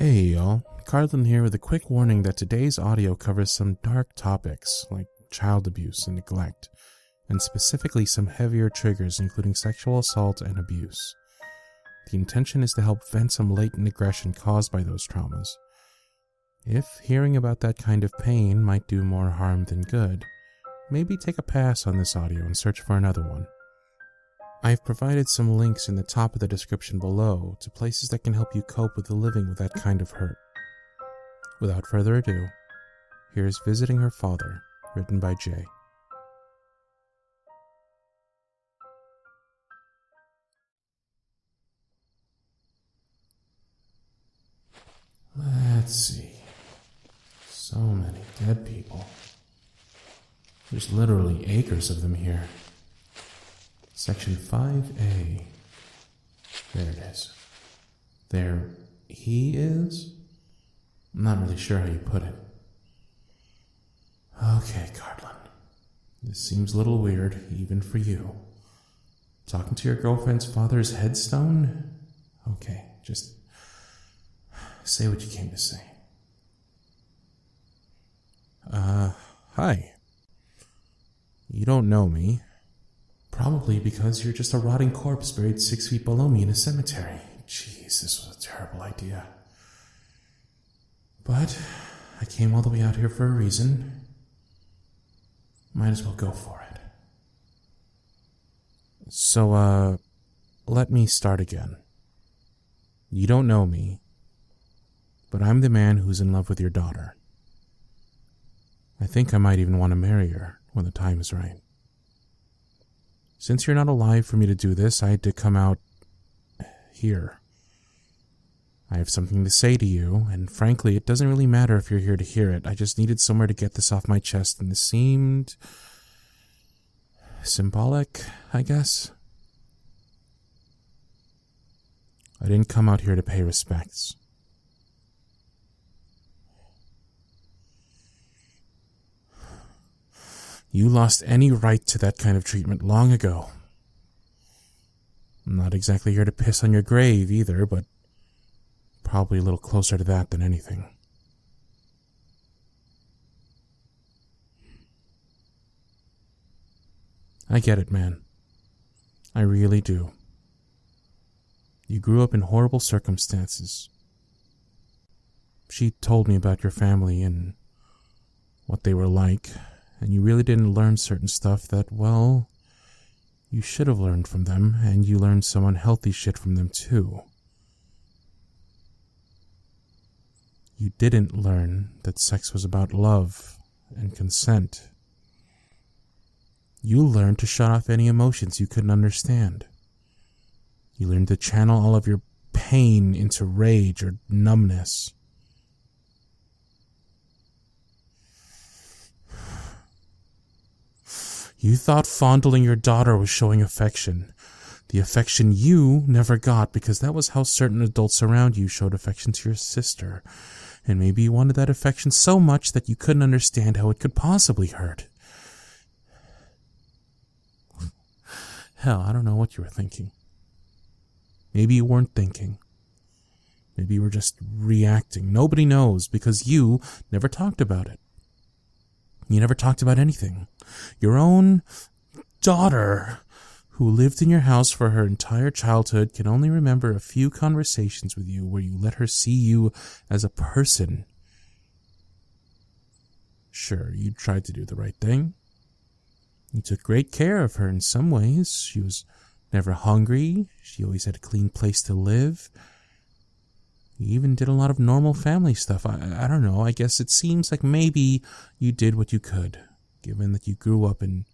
Hey y'all, Cardlin here with a quick warning that today's audio covers some dark topics like child abuse and neglect, and specifically some heavier triggers including sexual assault and abuse. The intention is to help vent some latent aggression caused by those traumas. If hearing about that kind of pain might do more harm than good, maybe take a pass on this audio and search for another one. I've provided some links in the top of the description below to places that can help you cope with living with that kind of hurt. Without further ado, here's Visiting Her Father, written by Jay. Let's see. So many dead people. There's literally acres of them here. Section 5A. There it is. There he is? I'm not really sure how you put it. Okay, Cardlin. This seems a little weird, even for you. Talking to your girlfriend's father's headstone? Okay, just say what you came to say. Hi. You don't know me. Probably because you're just a rotting corpse buried 6 feet below me in a cemetery. Jeez, this was a terrible idea. But I came all the way out here for a reason. Might as well go for it. So, let me start again. You don't know me, but I'm the man who's in love with your daughter. I think I might even want to marry her when the time is right. Since you're not alive for me to do this, I had to come out here. I have something to say to you, and frankly, it doesn't really matter if you're here to hear it. I just needed somewhere to get this off my chest, and this seemed symbolic, I guess. I didn't come out here to pay respects. You lost any right to that kind of treatment long ago. I'm not exactly here to piss on your grave either, but probably a little closer to that than anything. I get it, man. I really do. You grew up in horrible circumstances. She told me about your family and what they were like, and you really didn't learn certain stuff that, well, you should have learned from them, and you learned some unhealthy shit from them too. You didn't learn that sex was about love and consent. You learned to shut off any emotions you couldn't understand. You learned to channel all of your pain into rage or numbness. You thought fondling your daughter was showing affection. The affection you never got because that was how certain adults around you showed affection to your sister. And maybe you wanted that affection so much that you couldn't understand how it could possibly hurt. Hell, I don't know what you were thinking. Maybe you weren't thinking. Maybe you were just reacting. Nobody knows because you never talked about it. You never talked about anything. Your own daughter, who lived in your house for her entire childhood, can only remember a few conversations with you where you let her see you as a person. Sure, you tried to do the right thing. You took great care of her in some ways. She was never hungry. She always had a clean place to live. You even did a lot of normal family stuff. I don't know, I guess it seems like maybe you did what you could, given that you grew up in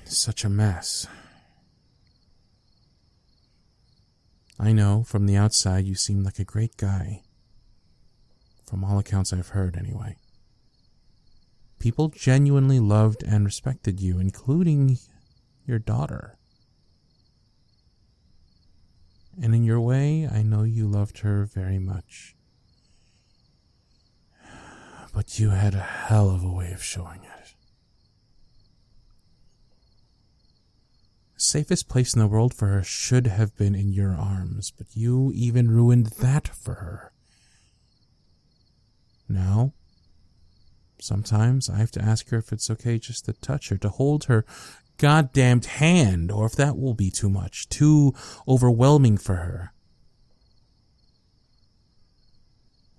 such a mess. I know, from the outside, you seem like a great guy. From all accounts I've heard, anyway. People genuinely loved and respected you, including your daughter. And in your way, I know you loved her very much. But you had a hell of a way of showing it. The safest place in the world for her should have been in your arms, but you even ruined that for her. Now, sometimes I have to ask her if it's okay just to touch her, to hold her goddamned hand, or if that will be too much, too overwhelming for her.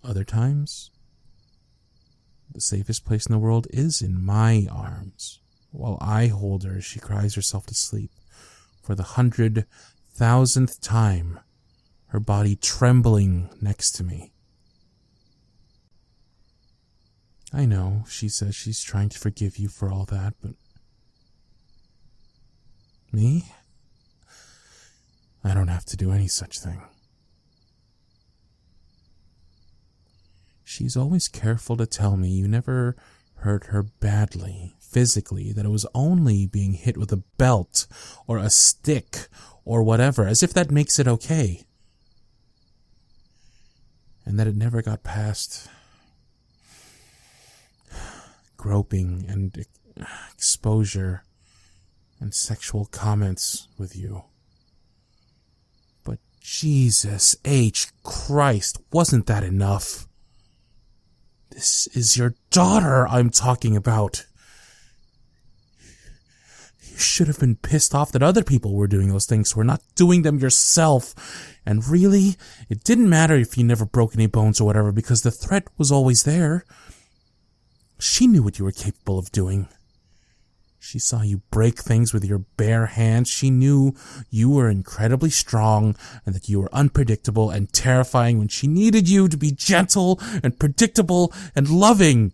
Other times, the safest place in the world is in my arms, while I hold her as she cries herself to sleep, for the 100,000th time, her body trembling next to me. I know, she says she's trying to forgive you for all that, but me? I don't have to do any such thing. She's always careful to tell me you never hurt her badly, physically, that it was only being hit with a belt or a stick or whatever, as if that makes it okay. And that it never got past groping and exposure and sexual comments with you. But Jesus H. Christ, wasn't that enough? This is your daughter I'm talking about. You should have been pissed off that other people were doing those things, so we're not doing them yourself. And really, it didn't matter if you never broke any bones or whatever, because the threat was always there. She knew what you were capable of doing. She saw you break things with your bare hands. She knew you were incredibly strong and that you were unpredictable and terrifying when she needed you to be gentle and predictable and loving.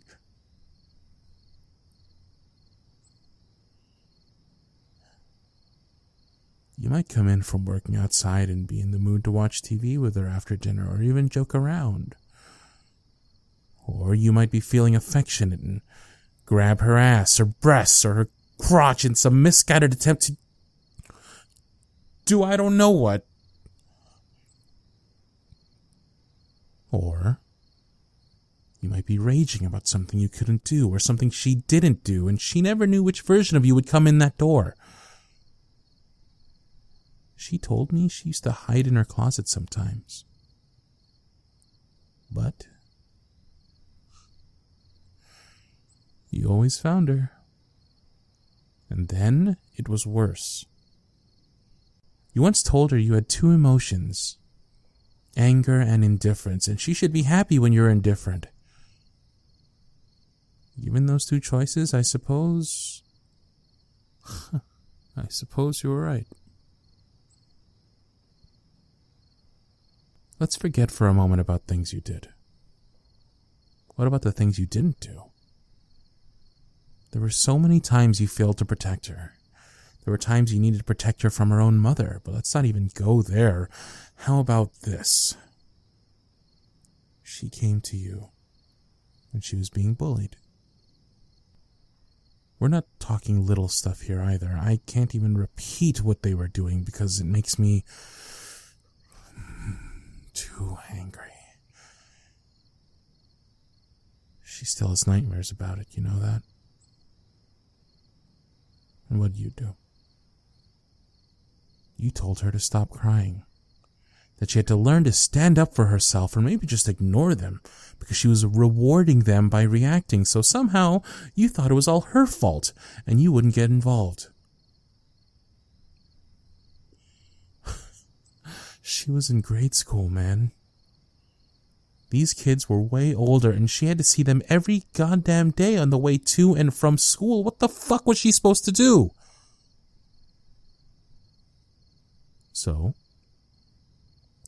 You might come in from working outside and be in the mood to watch TV with her after dinner or even joke around. Or you might be feeling affectionate and grab her ass or breasts or her crotch in some misguided attempt to do I don't know what. Or you might be raging about something you couldn't do or something she didn't do, and she never knew which version of you would come in that door. She told me she used to hide in her closet sometimes. But you always found her. And then it was worse. You once told her you had two emotions, anger and indifference, and she should be happy when you're indifferent. Given those two choices, I suppose you were right. Let's forget for a moment about things you did. What about the things you didn't do? There were so many times you failed to protect her. There were times you needed to protect her from her own mother, but let's not even go there. How about this? She came to you when she was being bullied. We're not talking little stuff here either. I can't even repeat what they were doing because it makes me too angry. She still has nightmares about it, you know that? And what did you do? You told her to stop crying. That she had to learn to stand up for herself or maybe just ignore them because she was rewarding them by reacting. So somehow you thought it was all her fault and you wouldn't get involved. She was in grade school, man. These kids were way older and she had to see them every goddamn day on the way to and from school. What the fuck was she supposed to do? So,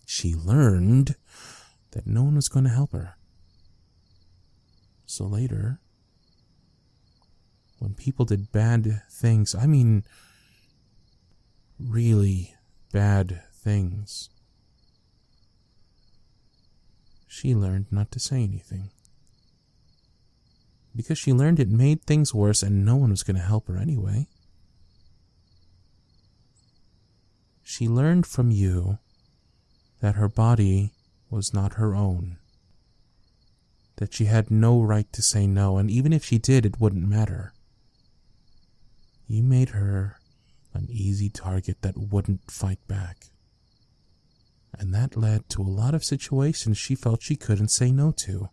she learned that no one was going to help her. So later, when people did bad things, I mean, really bad things, she learned not to say anything. Because she learned it made things worse and no one was going to help her anyway. She learned from you that her body was not her own. That she had no right to say no, and even if she did, it wouldn't matter. You made her An easy target that wouldn't fight back. And that led to a lot of situations she felt she couldn't say no to,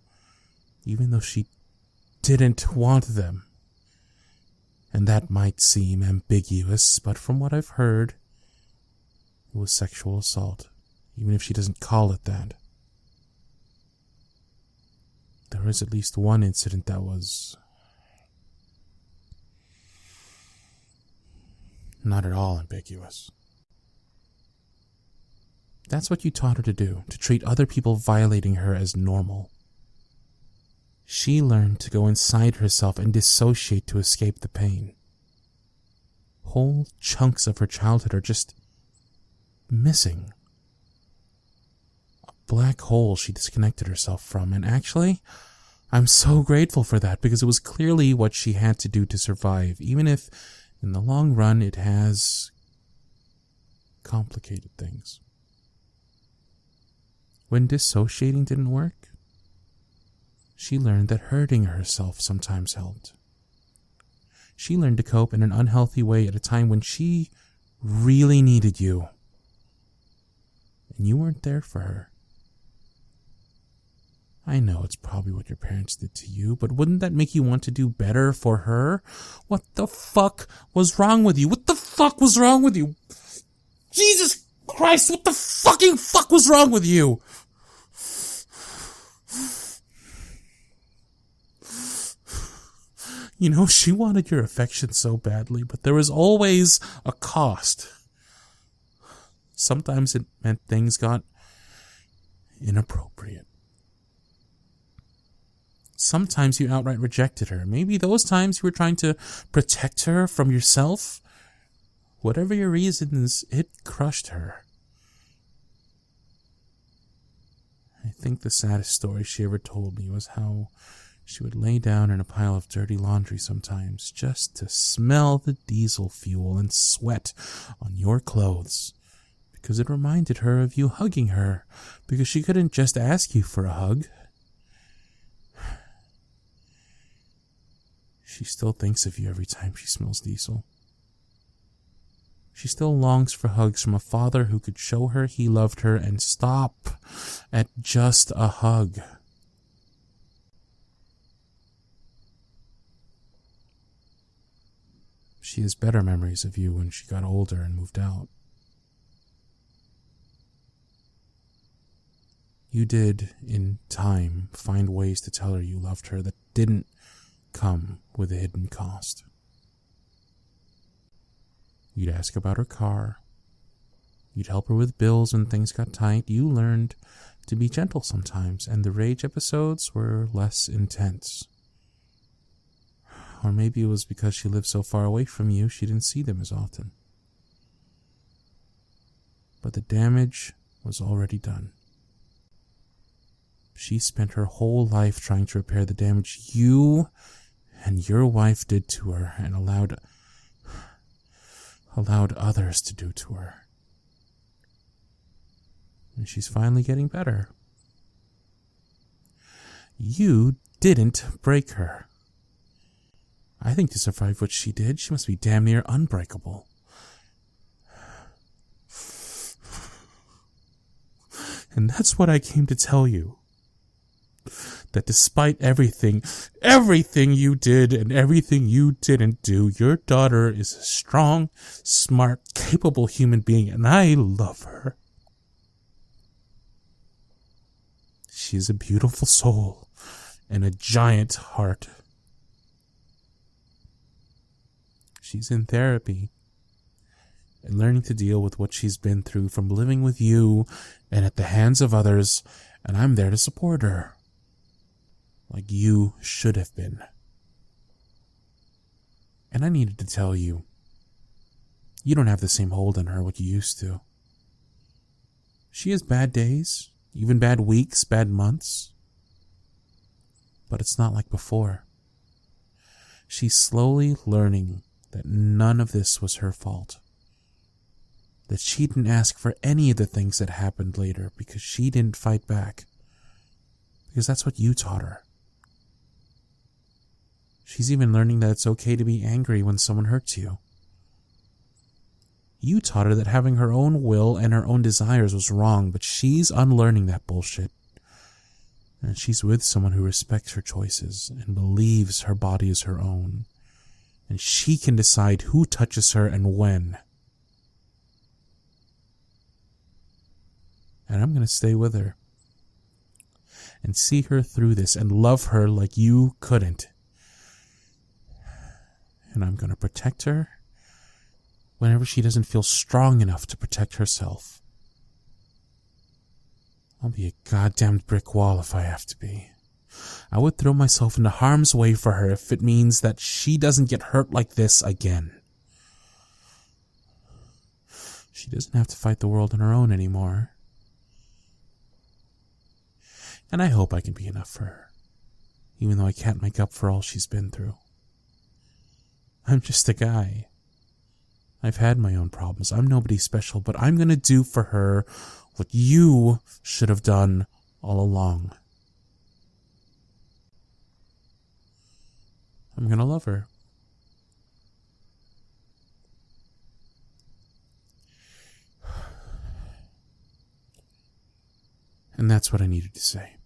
even though she didn't want them. And that might seem ambiguous, but from what I've heard, it was sexual assault, even if she doesn't call it that. There was at least one incident that was not at all ambiguous. That's what you taught her to do, to treat other people violating her as normal. She learned to go inside herself and dissociate to escape the pain. Whole chunks of her childhood are just missing. A black hole she disconnected herself from, and actually, I'm so grateful for that because it was clearly what she had to do to survive, even if in the long run it has complicated things. When dissociating didn't work, she learned that hurting herself sometimes helped. She learned to cope in an unhealthy way at a time when she really needed you. And you weren't there for her. I know it's probably what your parents did to you, but wouldn't that make you want to do better for her? What the fuck was wrong with you? What the fuck was wrong with you? Jesus Christ, what the fucking fuck was wrong with you? You know, she wanted your affection so badly, but there was always a cost. Sometimes it meant things got inappropriate. Sometimes you outright rejected her. Maybe those times you were trying to protect her from yourself. Whatever your reasons, it crushed her. I think the saddest story she ever told me was how she would lay down in a pile of dirty laundry sometimes just to smell the diesel fuel and sweat on your clothes, because it reminded her of you hugging her, because she couldn't just ask you for a hug. She still thinks of you every time she smells diesel. She still longs for hugs from a father who could show her he loved her and stop at just a hug. She has better memories of you when she got older and moved out. You did, in time, find ways to tell her you loved her that didn't come with a hidden cost. You'd ask about her car. You'd help her with bills when things got tight. You learned to be gentle sometimes, and the rage episodes were less intense. Or maybe it was because she lived so far away from you, she didn't see them as often. But the damage was already done. She spent her whole life trying to repair the damage you and your wife did to her and allowed others to do to her. And she's finally getting better. You didn't break her. I think to survive what she did, she must be damn near unbreakable. And that's what I came to tell you. That despite everything you did and everything you didn't do, your daughter is a strong, smart, capable human being, and I love her. She's a beautiful soul and a giant heart. She's in therapy and learning to deal with what she's been through from living with you and at the hands of others, and I'm there to support her. Like you should have been. And I needed to tell you, you don't have the same hold on her what you used to. She has bad days, even bad weeks, bad months. But it's not like before. She's slowly learning that none of this was her fault. That she didn't ask for any of the things that happened later because she didn't fight back. Because that's what you taught her. She's even learning that it's okay to be angry when someone hurts you. You taught her that having her own will and her own desires was wrong, but she's unlearning that bullshit. And she's with someone who respects her choices and believes her body is her own. And she can decide who touches her and when. And I'm going to stay with her and see her through this and love her like you couldn't. And I'm going to protect her whenever she doesn't feel strong enough to protect herself. I'll be a goddamned brick wall if I have to be. I would throw myself into harm's way for her if it means that she doesn't get hurt like this again. She doesn't have to fight the world on her own anymore. And I hope I can be enough for her, even though I can't make up for all she's been through. I'm just a guy. I've had my own problems. I'm nobody special, but I'm going to do for her what you should have done all along. I'm going to love her. And that's what I needed to say.